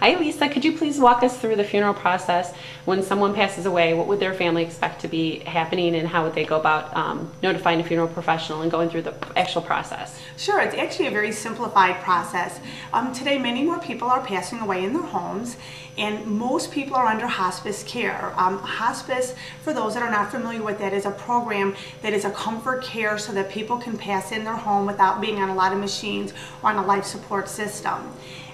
Hi Lisa, could you please walk us through the funeral process? When someone passes away, what would their family expect to be happening, and how would they go about notifying a funeral professional and going through the actual process? Sure, it's actually a very simplified process. Today, many more people are passing away in their homes, and most people are under hospice care. Hospice, for those that are not familiar with that, is a program that is a comfort care so that people can pass in their home without being on a lot of machines or on a life support system.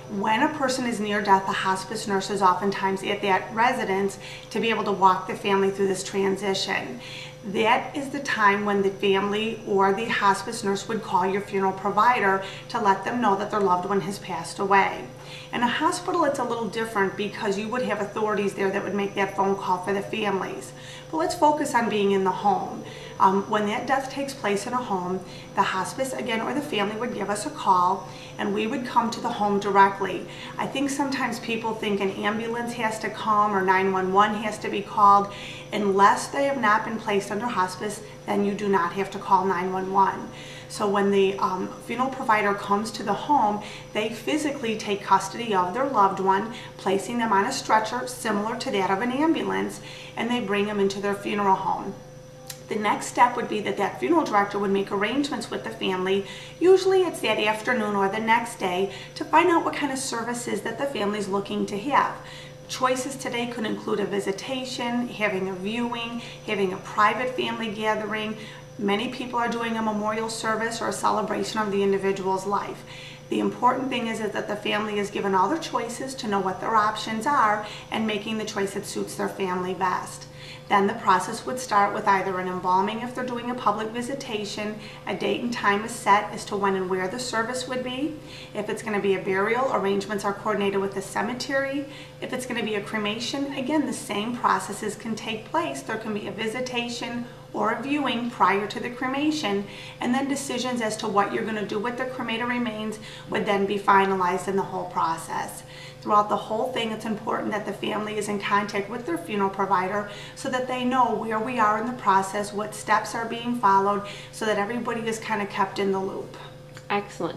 When a person is near death, the hospice nurse is oftentimes at that residence to be able to walk the family through this transition. That is the time when the family or the hospice nurse would call your funeral provider to let them know that their loved one has passed away. In a hospital, it's a little different because you would have authorities there that would make that phone call for the families. But let's focus on being in the home. When that death takes place in a home, the hospice, again, or the family would give us a call, and we would come to the home directly. I think sometimes people think an ambulance has to come or 911 has to be called. Unless they have not been placed under hospice, then you do not have to call 911. So when the funeral provider comes to the home, they physically take custody of their loved one, placing them on a stretcher similar to that of an ambulance, and they bring them into their funeral home. The next step would be that that funeral director would make arrangements with the family. Usually it's that afternoon or the next day to find out what kind of services that the family's looking to have. Choices today could include a visitation, having a viewing, having a private family gathering. Many people are doing a memorial service or a celebration of the individual's life. The important thing is that the family is given all their choices to know what their options are and making the choice that suits their family best. Then the process would start with either an embalming if they're doing a public visitation. A date and time is set as to when and where the service would be. If it's going to be a burial, arrangements are coordinated with the cemetery. If it's going to be a cremation, again, the same processes can take place. There can be a visitation or a viewing prior to the cremation, and then decisions as to what you're going to do with the cremated remains would then be finalized in the whole process. Throughout the whole thing, it's important that the family is in contact with their funeral provider so that they know where we are in the process, what steps are being followed, so that everybody is kind of kept in the loop. Excellent.